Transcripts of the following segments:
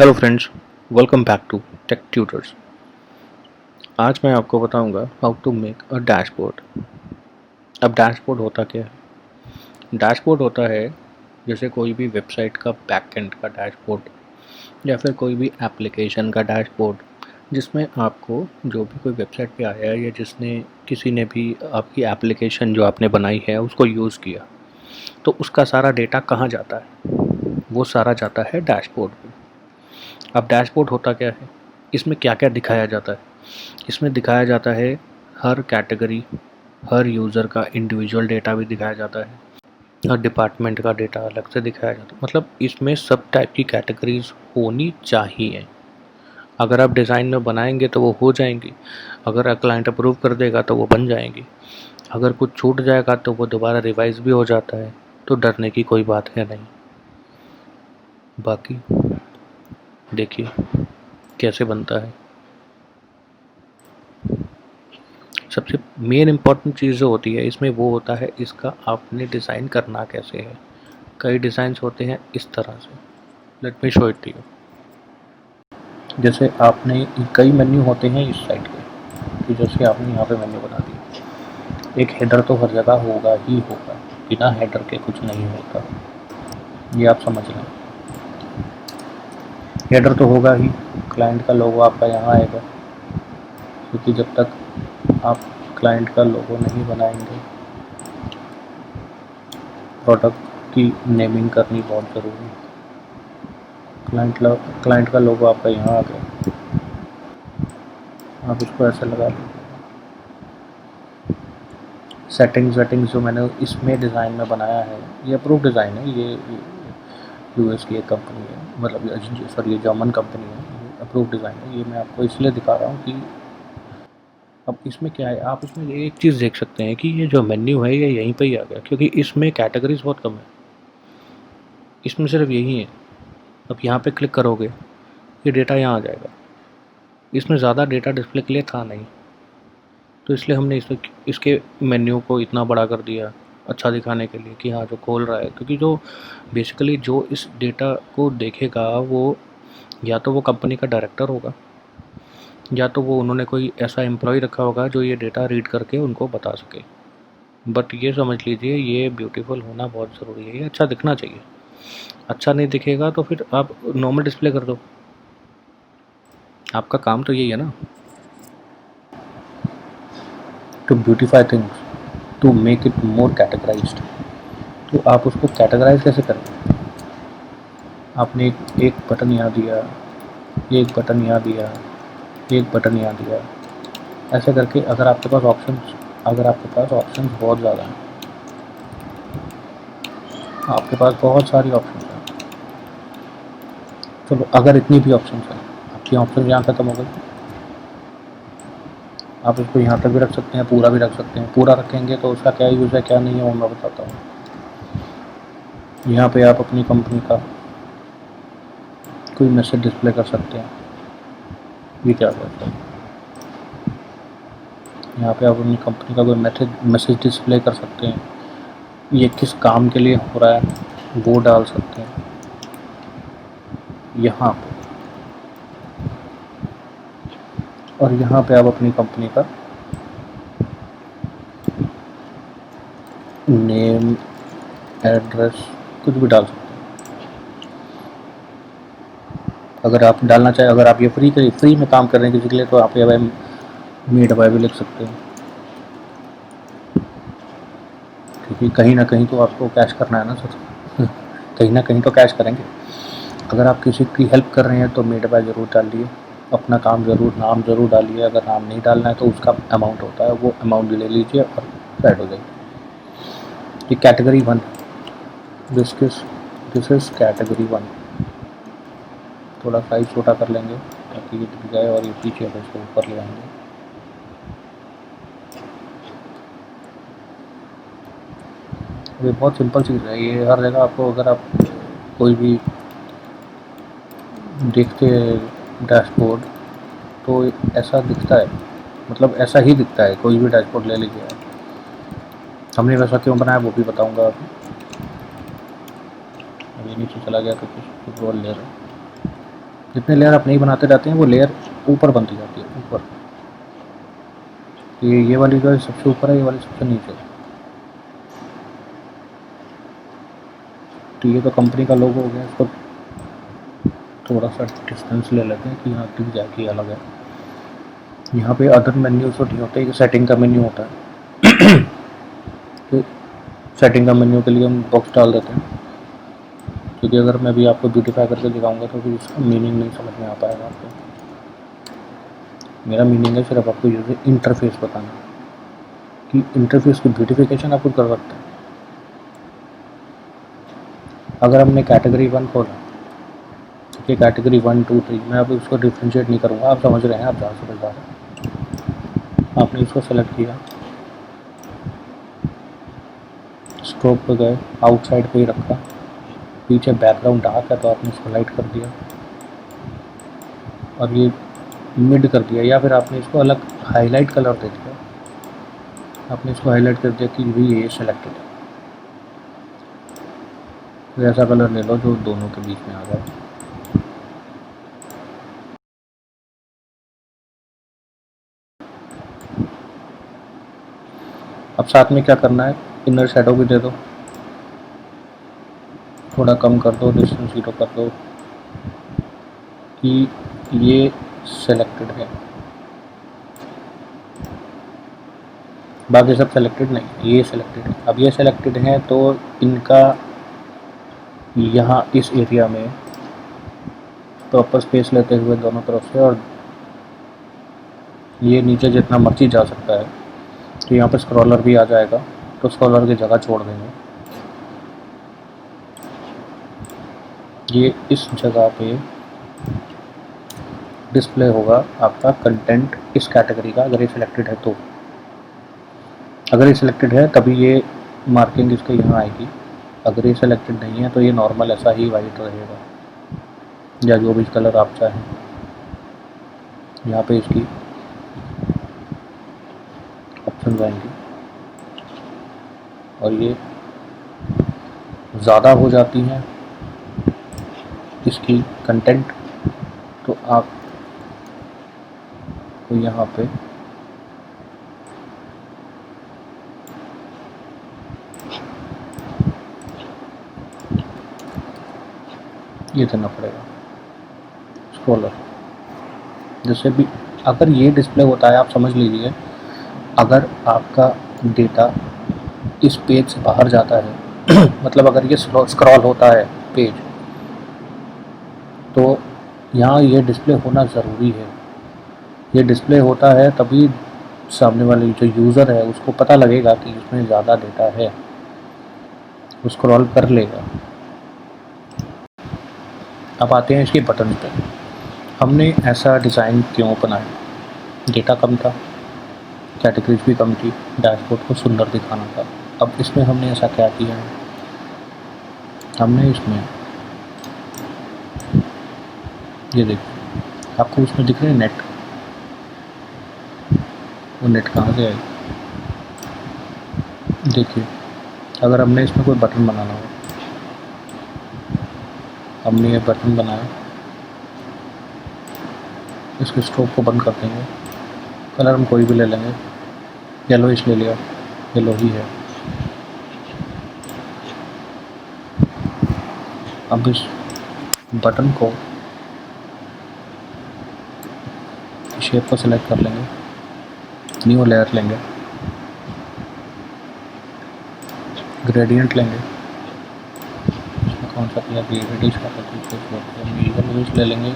Hello friends, welcome back to Tech Tutors. आज मैं आपको बताऊंगा how to make a dashboard. अब डैशबोर्ड होता क्या है? डैशबोर्ड होता है जैसे कोई भी वेबसाइट का बैकएंड का डैशबोर्ड या फिर कोई भी एप्लीकेशन का डैशबोर्ड, जिसमें आपको जो भी कोई वेबसाइट पे आया है या जिसने किसी ने भी आपकी एप्लीकेशन जो आपने बनाई है उसको यूज़ किया, तो उसका सारा डेटा कहाँ जाता है? वो सारा जाता है डैशबोर्ड में। अब डैशबोर्ड होता क्या है? इसमें क्या क्या दिखाया जाता है? इसमें दिखाया जाता है हर कैटेगरी, हर यूज़र का इंडिविजुअल डेटा भी दिखाया जाता है, हर डिपार्टमेंट का डेटा अलग से दिखाया जाता है। मतलब इसमें सब टाइप की कैटेगरीज होनी चाहिए। अगर आप डिज़ाइन में बनाएंगे तो वो हो जाएंगी, अगर क्लाइंट अप्रूव कर देगा तो वो बन जाएंगी, अगर कुछ छूट जाएगा तो वो दोबारा रिवाइज भी हो जाता है, तो डरने की कोई बात है नहीं। बाकी देखिए कैसे बनता है। सबसे मेन इम्पॉर्टेंट चीज़ जो होती है इसमें वो होता है इसका आपने डिज़ाइन करना कैसे है। कई डिज़ाइंस होते हैं इस तरह से। Let me show it to you. जैसे आपने कई मेन्यू होते हैं इस साइड पे, कि जैसे आपने यहाँ पे मेन्यू बना दिया। एक हेडर तो हर जगह होगा ही होगा, बिना हेडर के कुछ नहीं होता, ये आप समझ लें। हेडर तो होगा ही, क्लाइंट का लोगो आपका यहाँ आएगा, क्योंकि जब तक आप क्लाइंट का लोगो नहीं बनाएंगे, प्रोडक्ट की नेमिंग करनी बहुत ज़रूरी है। क्लाइंट का लोगो आपका यहाँ आ गया, आप इसको ऐसे लगा लीजिए। सेटिंग्स जो मैंने इसमें डिज़ाइन में बनाया है, ये अप्रूव डिज़ाइन है। ये यूएस की एक कंपनी है, मतलब सॉरी ये जर्मन कंपनी है, ये अप्रूव डिज़ाइन है। ये मैं आपको इसलिए दिखा रहा हूँ कि अब इसमें क्या है, आप इसमें एक चीज़ देख सकते हैं कि ये जो मेन्यू है ये यहीं पे ही आ गया, क्योंकि इसमें कैटेगरीज बहुत कम है, इसमें सिर्फ यही है। अब यहाँ पे क्लिक करोगे, ये डेटा यहाँ आ जाएगा। इसमें ज़्यादा डेटा डिस्प्ले के लिए था नहीं, तो इसलिए हमने इसके मेन्यू को इतना बड़ा कर दिया अच्छा दिखाने के लिए कि हाँ जो खोल रहा है, क्योंकि जो बेसिकली जो इस डेटा को देखेगा वो या तो वो कंपनी का डायरेक्टर होगा, या तो वो उन्होंने कोई ऐसा एम्प्लॉय रखा होगा जो ये डेटा रीड करके उनको बता सके। बट ये समझ लीजिए ये ब्यूटीफुल होना बहुत ज़रूरी है, ये अच्छा दिखना चाहिए। अच्छा नहीं दिखेगा तो फिर आप नॉर्मल डिस्प्ले कर दो, आपका काम तो यही है ना, to beautify things, to make it more categorised. तो आप उसको कैटेगराइज कैसे करेंगे? आपने एक बटन यहाँ दिया, एक बटन यहाँ दिया, एक बटन यहाँ दिया, ऐसे करके अगर आपके पास ऑप्शंस बहुत ज़्यादा हैं, आपके पास बहुत सारी ऑप्शंस हैं, चलो अगर इतनी भी ऑप्शंस हैं, आपकी ऑप्शन यहाँ ख़त्म हो गई, आप इसको यहाँ तक भी रख सकते हैं, पूरा भी रख सकते हैं। पूरा रखेंगे तो उसका क्या यूज़ है क्या नहीं है वो मैं बताता हूँ। यहाँ पे आप अपनी कंपनी का कोई मैसेज डिस्प्ले कर सकते हैं। ये क्या करता है, यहाँ पे आप अपनी कंपनी का कोई मैसेज डिस्प्ले कर सकते हैं। ये किस काम के लिए हो रहा है वो डाल सकते हैं यहाँ पे। और यहाँ पे आप अपनी कंपनी का नेम, एड्रेस कुछ भी डाल सकते हैं। अगर आप डालना चाहें, अगर आप ये फ्री में काम कर रहे हैं किसी के लिए, तो आप ये मेड बाय भी लिख सकते हैं, क्योंकि कहीं ना कहीं तो आपको कैश करना है ना सर। कहीं ना कहीं तो कैश करेंगे। अगर आप किसी की हेल्प कर रहे हैं तो मेड बाय ज़रूर डालिए, अपना नाम ज़रूर डालिए। अगर नाम नहीं डालना है तो उसका अमाउंट होता है, वो अमाउंट ले लीजिए और साइड हो जाइए। ये कैटेगरी 1, दिस इज़ कैटेगरी 1। थोड़ा साइज छोटा कर लेंगे ताकि ये दिख जाए, और ये पीछे है इसको ऊपर ले आएंगे। ये बहुत सिंपल चीज़ है, ये हर जगह आपको, अगर आप कोई भी देखते हैं डैशबोर्ड तो ऐसा दिखता है, मतलब ऐसा ही दिखता है। कोई भी डैशबोर्ड ले लीजिए आप। हमने वैसा क्यों बनाया वो भी बताऊंगा अभी नीचे चला गया तो कुछ और ले रहा है। जितने लेयर आप नहीं बनाते जाते हैं वो लेयर ऊपर बनती जाती है, ऊपर। ये वाली जो है सबसे ऊपर है, ये वाली सबसे नीचे है। तो ये तो कंपनी का लोगो हो गया, इसको थोड़ा सा डिस्टेंस ले लेते हैं कि यहाँ दिख जाए कि अलग है। यहाँ पे अदर मेन्यूज तो नहीं होते, ये सेटिंग का मेन्यू होता है। तो सेटिंग का मेन्यू के लिए हम बॉक्स डाल देते हैं, क्योंकि अगर मैं भी आपको ब्यूटीफाई करके दिखाऊंगा तो फिर इसका मीनिंग नहीं समझ में आ पाएगा आपको। मेरा मीनिंग है सिर्फ आपको यूजर इंटरफेस बताना कि इंटरफेस की ब्यूटिफिकेशन आप खुद कर सकते हैं। अगर हमने कैटेगरी 1 खोला, कि कैटेगरी 1 2 3, मैं अब उसको डिफ्रेंशिएट नहीं करूँगा, आप समझ रहे हैं, आप ज़्यादा समझदार हैं। आपने इसको सेलेक्ट किया, स्ट्रोक पे गए, आउटसाइड पे ही रखा, पीछे बैकग्राउंड डार्क है तो आपने इसको लाइट कर दिया और ये मिड कर दिया, या फिर आपने इसको अलग हाईलाइट कलर दे दिया। आपने इसको हाईलाइट कर दिया कि भी ये सेलेक्टेड है, तो ऐसा कलर ले लो जो दोनों के बीच में आ जाए। अब साथ में क्या करना है, इनर शेडो भी दे दो, थोड़ा कम कर दो, डिस्टेंस 0 कर दो कि ये सेलेक्टेड है। बाकी सब सेलेक्टेड नहीं, ये सेलेक्टेड है। अब ये सेलेक्टेड है तो इनका यहाँ इस एरिया में प्रॉपर स्पेस लेते हुए दोनों तरफ से, और ये नीचे जितना मर्जी जा सकता है, तो यहाँ पर स्क्रॉलर भी आ जाएगा, तो स्क्रॉलर की जगह छोड़ देंगे। ये इस जगह पे डिस्प्ले होगा आपका कंटेंट इस कैटेगरी का, अगर ये सिलेक्टेड है तो। अगर ये सिलेक्टेड है तभी ये मार्किंग इसके यहाँ आएगी, अगर ये सिलेक्टेड नहीं है तो ये नॉर्मल ऐसा ही वाइट रहेगा, या जो भी कलर आप चाहें। यहाँ पे इसकी ऑप्शन आएंगी, और ये ज़्यादा हो जाती हैं इसकी कंटेंट, तो आप को यहाँ पे ये देना पड़ेगा स्क्रॉलर। जैसे भी अगर ये डिस्प्ले होता है, आप समझ लीजिए, अगर आपका डेटा इस पेज से बाहर जाता है मतलब अगर ये स्क्रॉल होता है पेज, तो यहाँ ये डिस्प्ले होना ज़रूरी है। ये डिस्प्ले होता है तभी सामने वाले जो यूज़र है उसको पता लगेगा कि इसमें ज़्यादा डेटा है, वो स्क्रॉल कर लेगा। अब आते हैं इसके बटन पे। हमने ऐसा डिज़ाइन क्यों बनाया, डेटा कम था, कैटेगरीज भी कम थी, डैशबोर्ड को सुंदर दिखाना था। अब इसमें हमने ऐसा क्या किया है, हमने इसमें ये देखिए, आपको उसमें दिख रहे हैं नेट, वो नेट कहाँ से आई, देखिए। अगर हमने इसमें कोई बटन बनाना हो, हमने ये बटन बनाया, इसके स्ट्रोक को बंद कर देंगे, कलर हम कोई भी ले लेंगे, येलोइश ले लिया, येलो ही है। अब इस बटन को शेप को सिलेक्ट कर लेंगे, न्यू लेयर लेंगे, ग्रेडियंट लेंगे, इसमें कौन सा कलर रेडिश का रेडिश ले लेंगे।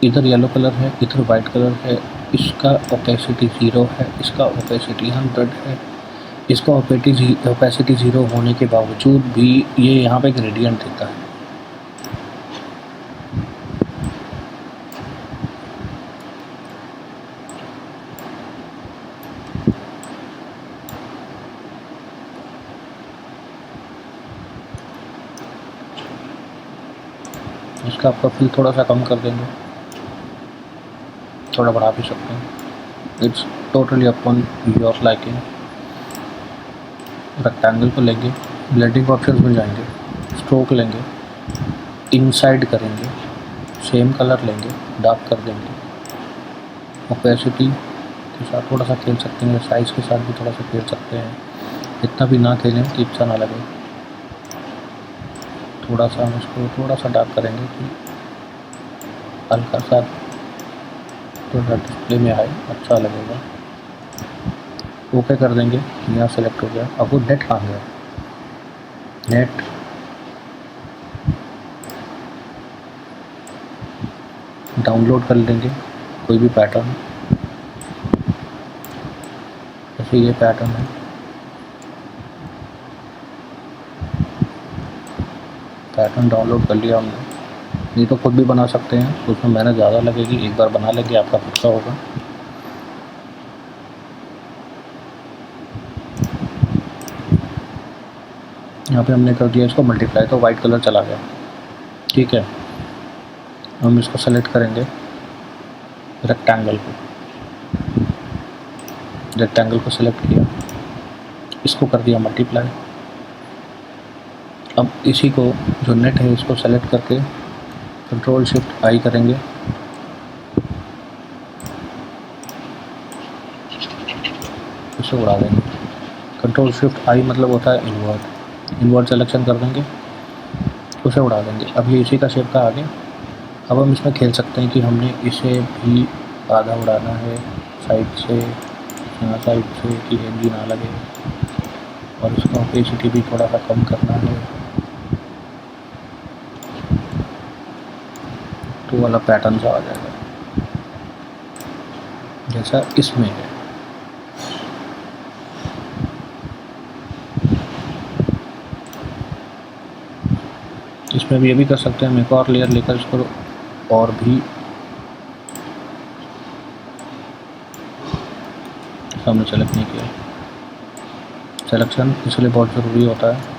इधर येलो कलर है, इधर वाइट कलर है, इसका ओपेसिटी 0 है, इसका ओपेसिटी 100 है। इसका ओपेसिटी 0 होने के बावजूद भी ये यहाँ पे ग्रेडियंट देता है। इसका आपका फिल थोड़ा सा कम कर देंगे, थोड़ा बढ़ा भी सकते हैं, it's totally upon your liking. Rectangle को लेंगे, ब्लेंडिंग ऑप्शंस में जाएंगे, स्ट्रोक लेंगे, इनसाइड करेंगे, सेम कलर लेंगे, डार्क कर देंगे, ओपेसिटी के साथ थोड़ा सा खेल सकते हैं, साइज़ के साथ भी थोड़ा सा खेल सकते हैं, इतना भी ना खेलें कि अच्छा ना लगे। थोड़ा सा हम इसको थोड़ा सा डार्क करेंगे कि हल्का सा थोड़ा डिस्प्ले में आए, अच्छा लगेगा। ओके कर देंगे, यहाँ सेलेक्ट हो गया। अब वो नेट कहाँ गया, नेट डाउनलोड कर लेंगे कोई भी पैटर्न, जैसे ये पैटर्न है, पैटर्न डाउनलोड कर लिया हमने। ये तो खुद भी बना सकते हैं, तो उसमें मेहनत ज़्यादा लगेगी, एक बार बना लेंगे आपका खुद का होगा। यहाँ पे हमने कर दिया इसको मल्टीप्लाई, तो वाइट कलर चला गया। ठीक है, हम इसको सेलेक्ट करेंगे रेक्टेंगल को, रेक्टेंगल को सेलेक्ट किया, इसको कर दिया मल्टीप्लाई। अब इसी को जो नेट है इसको सेलेक्ट करके कंट्रोल शिफ्ट आई करेंगे, इसे उड़ा देंगे। कंट्रोल शिफ्ट आई मतलब होता है इन्वर्ट, इन्वर्ट सिलेक्शन कर देंगे, उसे उड़ा देंगे। अब ये इसी का शेप का आ गया। अब हम इसमें खेल सकते हैं कि हमने इसे भी आधा उड़ाना है साइड से, यहाँ साइड से कि हेंगी ना लगे, और इसका ओपेसिटी भी थोड़ा सा कम करना है, तो वाला पैटर्न सा आ जाएगा जैसा इसमें है। इसमें भी ये भी कर सकते हैं, हम एक और लेयर लेकर इसको और भी हमने सेलेक्ट नहीं किया। सिलेक्शन इसलिए बहुत ज़रूरी होता है।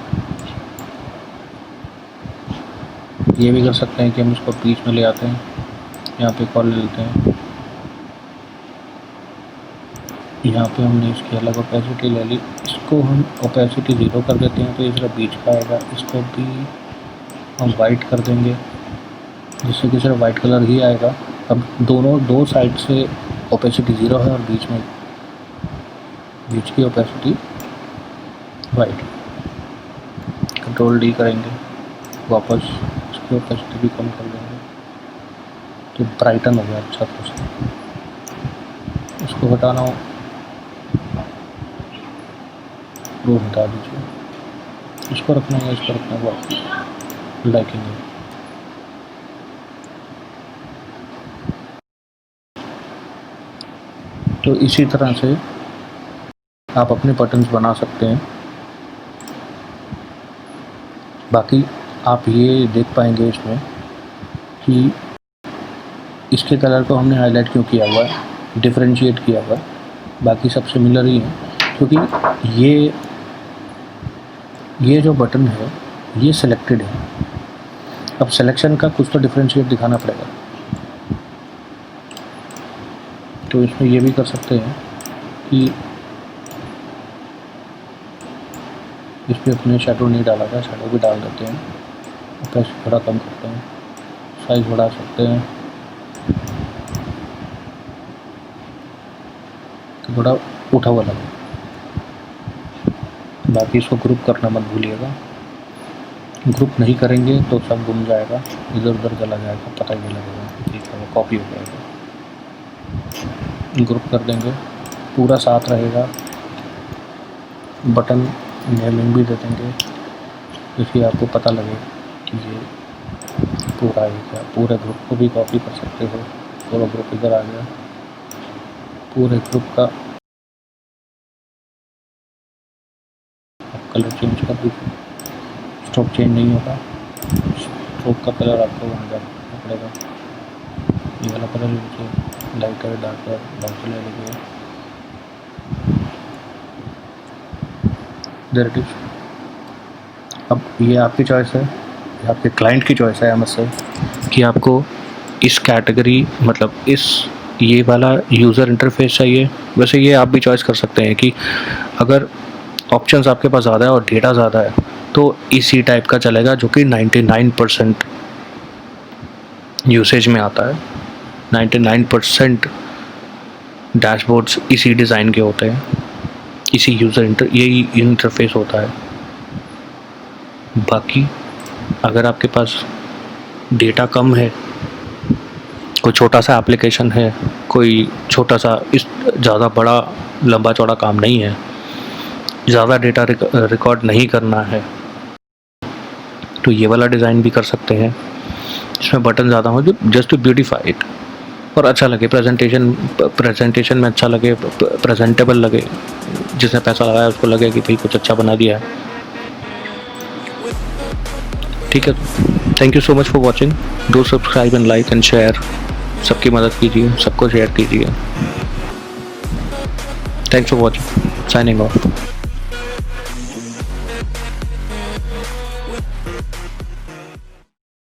ये भी कर सकते हैं कि हम इसको बीच में ले आते हैं, यहाँ पे कॉल ले लेते हैं, यहाँ पे हमने इसकी अलग ओपेसिटी ले ली, इसको हम ओपेसिटी 0 कर देते हैं, तो ये सिर्फ बीच का आएगा। इसको भी हम वाइट कर देंगे, जिससे कि सिर्फ वाइट कलर ही आएगा। अब दोनों दो साइड से ओपेसिटी 0 है और बीच की ओपेसिटी वाइट। कंट्रोल डी करेंगे, वापस इसकी ओपेसिटी भी कम कर देंगे, तो ब्राइटन हो गया अच्छा कुछ। इसको हटाना हो वो हटा दीजिए, इसको रखना है, इसको रखना है, वापस लाइकेंगे। तो इसी तरह से आप अपने बटन्स बना सकते हैं। बाकी आप ये देख पाएंगे इसमें कि इसके कलर को हमने हाईलाइट क्यों किया हुआ है, डिफरेंशिएट किया हुआ है, बाकी सब सिमिलर ही है, क्योंकि ये जो बटन है ये सिलेक्टेड है। अब सिलेक्शन का कुछ तो डिफरेंशिएट दिखाना पड़ेगा, तो इसमें ये भी कर सकते हैं कि इस पर अपने शेडो नहीं डाला था, शेडो भी डाल देते हैं, ओपेसिटी थोड़ा कम करते हैं, साइज़ बढ़ा सकते हैं, तो थोड़ा उठा हुआ लगे। बाकी इसको ग्रुप करना मत भूलिएगा, ग्रुप नहीं करेंगे तो सब गुम जाएगा, इधर उधर चला जाएगा, पता ही नहीं लगेगा, ठीक है, वो कॉपी हो जाएगा। ग्रुप कर देंगे, पूरा साथ रहेगा, बटन नेमिंग भी दे देंगे, इसलिए आपको पता लगे कि ये पूरा ही क्या। पूरे ग्रुप को भी कॉपी कर सकते हो, पूरा ग्रुप इधर आ गया, पूरे ग्रुप का कलर चेंज कर दीजिए, स्ट्रोक चेंज नहीं होगा, स्ट्रोक का कलर आपको वहाँ जाना पड़ेगा। ये वाला कलर लीजिए, लाइटर डार्कर डार्कर ले लीजिए, देयर इट इज। अब ये आपकी चॉइस है, आपके क्लाइंट की चॉइस है मुझसे कि आपको इस कैटेगरी मतलब ये वाला यूज़र इंटरफेस चाहिए। वैसे ये आप भी चॉइस कर सकते हैं कि अगर ऑप्शंस आपके पास ज़्यादा है और डेटा ज़्यादा है तो इसी टाइप का चलेगा जो कि 99% यूसेज में आता है। 99% डैशबोर्ड्स इसी डिज़ाइन के होते हैं, इसी यही इंटरफेस होता है। बाकी अगर आपके पास डेटा कम है, कोई छोटा सा एप्लीकेशन है, कोई छोटा सा इस ज़्यादा बड़ा लंबा चौड़ा काम नहीं है, ज़्यादा डेटा रिकॉर्ड नहीं करना है, तो ये वाला डिज़ाइन भी कर सकते हैं, इसमें बटन ज़्यादा हो, जो जस्ट टू ब्यूटीफाई इट और अच्छा लगे, प्रेजेंटेशन में अच्छा लगे, प्रेजेंटेबल लगे, जिसने पैसा लगाया उसको लगे कि भाई कुछ अच्छा बना दिया है। ठीक है, thank you so much for watching. Do subscribe and like and share. सबकी मदद कीजिए, सबको शेयर कीजिए। Thanks for watching, signing off.